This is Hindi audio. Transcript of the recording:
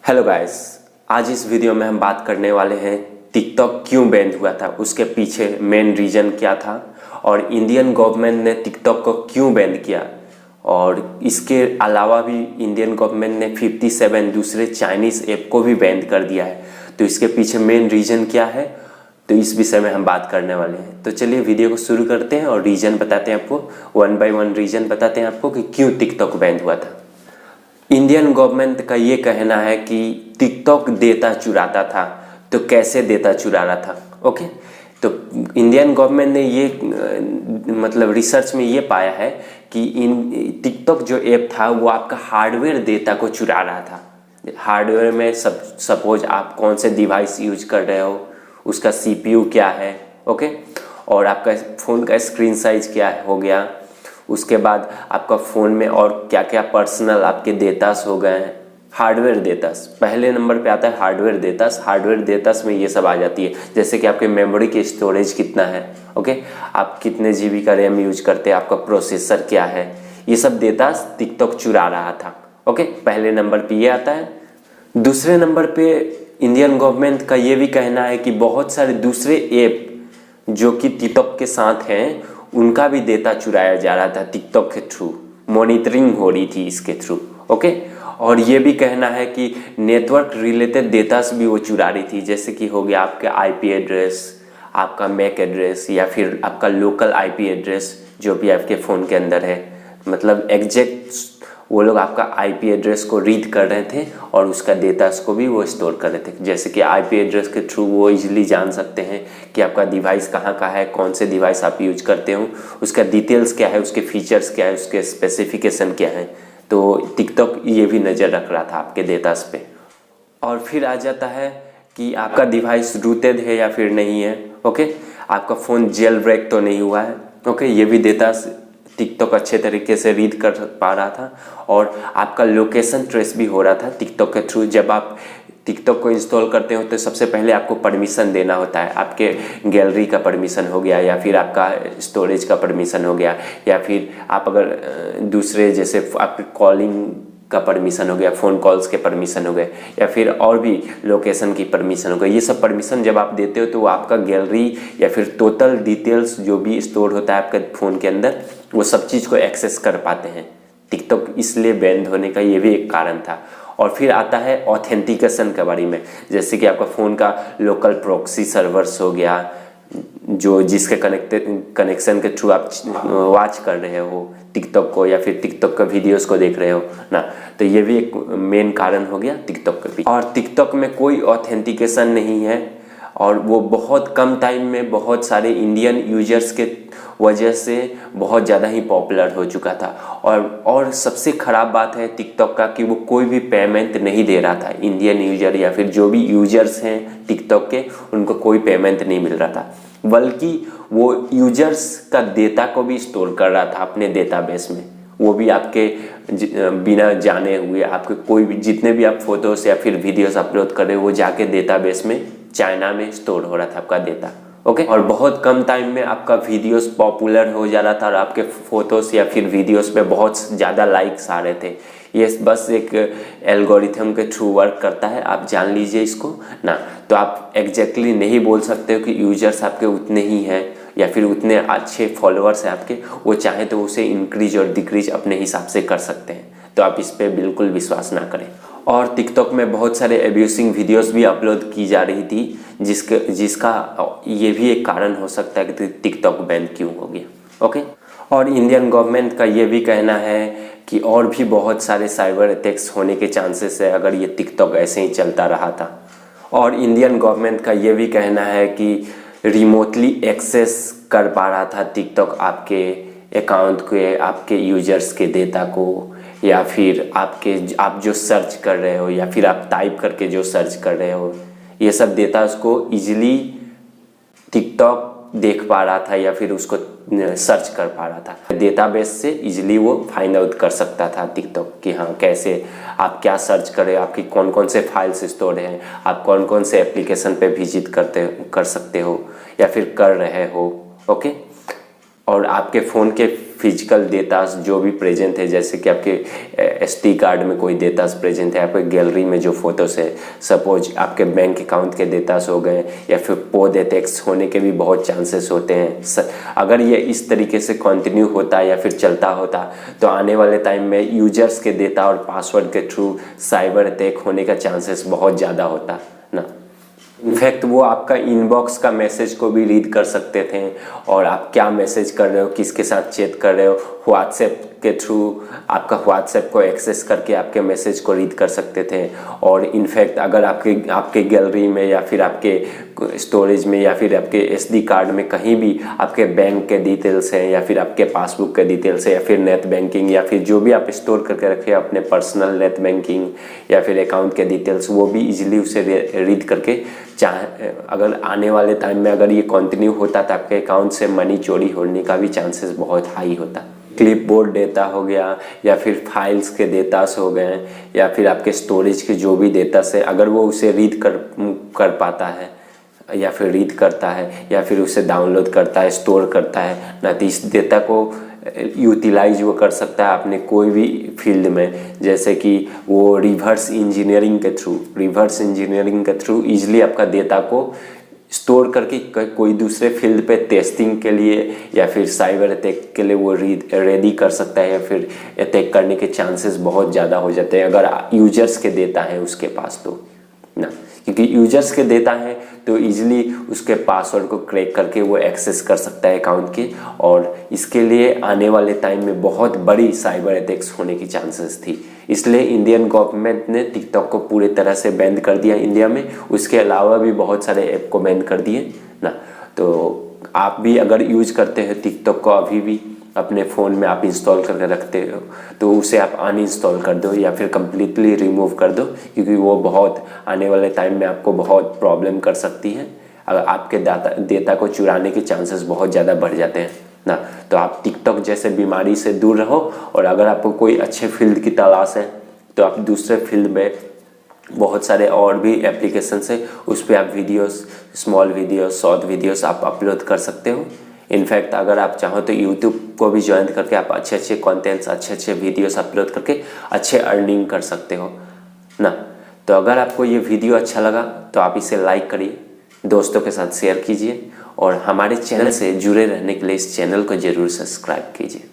हेलो गाइस, आज इस वीडियो में हम बात करने वाले हैं टिकटॉक क्यों बैन हुआ था, उसके पीछे मेन रीज़न क्या था और इंडियन गवर्नमेंट ने टिकटॉक को क्यों बैन किया। और इसके अलावा भी इंडियन गवर्नमेंट ने 57 दूसरे चाइनीज़ ऐप को भी बैन कर दिया है। तो इसके पीछे मेन रीज़न क्या है, तो इस विषय में हम बात करने वाले हैं। तो चलिए वीडियो को शुरू करते हैं और रीज़न बताते हैं आपको, वन बाय वन रीज़न बताते हैं आपको कि क्यों टिकटॉक बैन हुआ था। इंडियन गवर्नमेंट का ये कहना है कि टिकटॉक डेटा चुराता था। तो कैसे डेटा चुरा रहा था? ओके, तो इंडियन गवर्नमेंट ने ये मतलब रिसर्च में ये पाया है कि टिकटॉक जो ऐप था वो आपका हार्डवेयर डेटा को चुरा रहा था। हार्डवेयर में सपोज आप कौन से डिवाइस यूज कर रहे हो, उसका सीपीयू क्या है, ओके, और आपका फ़ोन का स्क्रीन साइज क्या हो गया, उसके बाद आपका फ़ोन में और क्या क्या पर्सनल आपके डेटास हो गए हैं। हार्डवेयर डेटास पहले नंबर पे आता है। हार्डवेयर डेटास में ये सब आ जाती है, जैसे कि आपके मेमोरी की स्टोरेज कितना है, ओके, आप कितने जीबी का रैम यूज करते हैं, आपका प्रोसेसर क्या है, ये सब डेटास टिकटॉक चुरा रहा था। ओके, पहले नंबर पे ये आता है। दूसरे नंबर पे इंडियन गवर्नमेंट का ये भी कहना है कि बहुत सारे दूसरे ऐप जो कि टिकटॉक के साथ हैं उनका भी डेटा चुराया जा रहा था टिकटॉक के थ्रू, मॉनिटरिंग हो रही थी इसके थ्रू। ओके, और ये भी कहना है कि नेटवर्क रिलेटेड डेटास भी वो चुरा रही थी, जैसे कि हो गया आपके आईपी एड्रेस, आपका मैक एड्रेस या फिर आपका लोकल आईपी एड्रेस जो भी आपके फ़ोन के अंदर है। मतलब एग्जैक्ट वो लोग आपका आईपी एड्रेस को रीड कर रहे थे और उसका डेटास को भी वो स्टोर कर रहे थे। जैसे कि आईपी एड्रेस के थ्रू वो इजीली जान सकते हैं कि आपका डिवाइस कहाँ का है, कौन से डिवाइस आप यूज करते हो, उसका डिटेल्स क्या है, उसके फीचर्स क्या है, उसके स्पेसिफिकेशन क्या है। तो टिकटॉक ये भी नज़र रख रहा था आपके डेटास पे। और फिर आ जाता है कि आपका डिवाइस रूटेड है या फिर नहीं है। ओके, आपका फ़ोन जेल ब्रेक तो नहीं हुआ है। ओके, ये भी डेटास टिकटॉक अच्छे तरीके से रीड कर पा रहा था। और आपका लोकेशन ट्रेस भी हो रहा था टिकटॉक के थ्रू। जब आप टिकटॉक को इंस्टॉल करते हो तो सबसे पहले आपको परमिशन देना होता है। आपके गैलरी का परमिशन हो गया या फिर आपका स्टोरेज का परमिशन हो गया, या फिर आप अगर दूसरे जैसे आपके कॉलिंग का परमिशन हो गया, फ़ोन कॉल्स के परमिशन हो गए, या फिर और भी लोकेशन की परमिशन हो गई। ये सब परमिशन जब आप देते हो तो आपका गैलरी या फिर टोटल डिटेल्स जो भी स्टोर होता है आपके फ़ोन के अंदर, वो सब चीज़ को एक्सेस कर पाते हैं। टिकटॉक इसलिए बैन होने का ये भी एक कारण था। और फिर आता है ऑथेंटिकेशन के बारे में, जैसे कि आपका फ़ोन का लोकल प्रॉक्सी सर्वर्स हो गया, जो जिसके कनेक्शन के थ्रू आप वॉच कर रहे हो टिकटॉक को या फिर टिकटॉक का वीडियोस को देख रहे हो ना। तो ये भी एक मेन कारण हो गया टिकटॉक के पीछे। और टिकटॉक में कोई ऑथेंटिकेशन नहीं है और वो बहुत कम टाइम में बहुत सारे इंडियन यूजर्स के वजह से बहुत ज़्यादा ही पॉपुलर हो चुका था। और सबसे ख़राब बात है टिकटॉक का कि वो कोई भी पेमेंट नहीं दे रहा था। इंडियन यूजर या फिर जो भी यूजर्स हैं टिकटॉक के, उनको कोई पेमेंट नहीं मिल रहा था, बल्कि वो यूजर्स का डेटा को भी स्टोर कर रहा था अपने डेटाबेस में। वो भी आपके बिना जाने हुए आपके कोई भी जितने भी आप फोटोज या फिर वीडियोस अपलोड कर रहे हो वो जाके डेटाबेस में चाइना में स्टोर हो रहा था आपका डेटा। ओके, और बहुत कम टाइम में आपका वीडियोस पॉपुलर हो जा रहा था और आपके फोटोस या फिर वीडियोस पे बहुत ज़्यादा लाइक्स आ रहे थे। ये बस एक एल्गोरिथम के थ्रू वर्क करता है, आप जान लीजिए इसको ना। तो आप एग्जैक्टली नहीं बोल सकते हो कि यूजर्स आपके उतने ही हैं या फिर उतने अच्छे फॉलोअर्स हैं आपके। वो चाहे तो उसे इंक्रीज और डिक्रीज अपने हिसाब से कर सकते हैं। तो आप इस पर बिल्कुल विश्वास ना करें। और टिकटॉक में बहुत सारे एब्यूसिंग वीडियोस भी अपलोड की जा रही थी, जिसका ये भी एक कारण हो सकता है कि टिकटॉक बैन क्यों हो गया। ओके, और इंडियन गवर्नमेंट का ये भी कहना है कि और भी बहुत सारे साइबर अटैक्स होने के चांसेस है अगर ये टिकटॉक ऐसे ही चलता रहा था। और इंडियन गवर्नमेंट का ये भी कहना है कि रिमोटली एक्सेस कर पा रहा था टिकटॉक आपके अकाउंट के, आपके यूजर्स के डेटा को, या फिर आप जो सर्च कर रहे हो या फिर आप टाइप करके जो सर्च कर रहे हो, ये सब डेटा उसको इजीली टिकटॉक देख पा रहा था या फिर उसको सर्च कर पा रहा था। डेटाबेस से इजीली वो फाइंड आउट कर सकता था टिकटॉक कि हाँ कैसे आप क्या सर्च करें, आपकी कौन कौन से फाइल्स स्टोर हैं, आप कौन कौन से एप्लीकेशन पे विजिट कर सकते हो या फिर कर रहे हो। ओके, और आपके फ़ोन के फिजिकल डेटास जो भी प्रेजेंट है, जैसे कि आपके SD कार्ड में कोई डेटास प्रेजेंट है, आपके गैलरी में जो फोटोस है, सपोज आपके बैंक अकाउंट के डेटास हो गए, या फिर पोड अटैक्स होने के भी बहुत चांसेस होते हैं। अगर ये इस तरीके से कंटिन्यू होता या फिर चलता होता तो आने वाले टाइम में यूजर्स के डेटा और पासवर्ड के थ्रू साइबर अटैक होने का चांसेस बहुत ज़्यादा होता ना। इनफैक्ट वो आपका इनबॉक्स का मैसेज को भी रीड कर सकते थे, और आप क्या मैसेज कर रहे हो, किसके साथ चैट कर रहे हो, व्हाट्सएप के थ्रू आपका व्हाट्सएप को एक्सेस करके आपके मैसेज को रीड कर सकते थे। और इनफैक्ट अगर आपके गैलरी में या फिर आपके स्टोरेज में या फिर आपके SD कार्ड में कहीं भी आपके बैंक के डिटेल्स हैं, या फिर आपके पासबुक के डिटेल्स है, या फिर नेट बैंकिंग, या फिर जो भी आप स्टोर करके रखे अपने पर्सनल नेट बैंकिंग या फिर अकाउंट के डिटेल्स, वो भी इजीली उसे रीड करके चाहे अगर आने वाले टाइम में अगर ये कंटिन्यू होता तो आपके अकाउंट से मनी चोरी होने का भी चांसेस बहुत हाई होता। क्लिपबोर्ड डेटा हो गया, या फिर फाइल्स के डेटास हो गए, या फिर आपके स्टोरेज के जो भी डेटास है, अगर वो उसे रीड कर पाता है या फिर रीड करता है या फिर उसे डाउनलोड करता है, स्टोर करता है ना, तो इस डेटा को यूटिलाइज वो कर सकता है अपने कोई भी फील्ड में। जैसे कि वो रिवर्स इंजीनियरिंग के थ्रू ईजिली आपका डेटा को स्टोर करके कोई दूसरे फील्ड पे टेस्टिंग के लिए या फिर साइबर अटैक के लिए वो रेडी कर सकता है, या फिर अटैक करने के चांसेस बहुत ज़्यादा हो जाते हैं अगर यूजर्स के डेटा है उसके पास तो ना। क्योंकि यूजर्स के डेटा है तो इजीली उसके पासवर्ड को क्रैक करके वो एक्सेस कर सकता है अकाउंट के, और इसके लिए आने वाले टाइम में बहुत बड़ी साइबर अटैक्स होने की चांसेस थी। इसलिए इंडियन गवर्नमेंट ने टिकटॉक को पूरी तरह से बैन कर दिया इंडिया में। उसके अलावा भी बहुत सारे ऐप को बैन कर दिए ना। तो आप भी अगर यूज करते हैं टिकटॉक को अभी भी अपने फ़ोन में आप इंस्टॉल करके रखते हो तो उसे आप अनइंस्टॉल कर दो या फिर कम्प्लीटली रिमूव कर दो, क्योंकि वो बहुत आने वाले टाइम में आपको बहुत प्रॉब्लम कर सकती है। अगर आपके डेटा को चुराने के चांसेस बहुत ज़्यादा बढ़ जाते हैं ना। तो आप टिकटॉक जैसे बीमारी से दूर रहो, और अगर आपको कोई अच्छे फील्ड की तलाश है तो आप दूसरे फील्ड में बहुत सारे और भी एप्लीकेशंस है, उस पर आप videos, small videos, short videos आप अपलोड कर सकते हो। इनफैक्ट अगर आप चाहो तो यूट्यूब को भी ज्वाइन करके आप अच्छे कंटेंट्स, अच्छे वीडियोस अपलोड करके अच्छे अर्निंग कर सकते हो ना। तो अगर आपको ये वीडियो अच्छा लगा तो आप इसे लाइक करिए, दोस्तों के साथ शेयर कीजिए, और हमारे चैनल से जुड़े रहने के लिए इस चैनल को ज़रूर सब्सक्राइब कीजिए।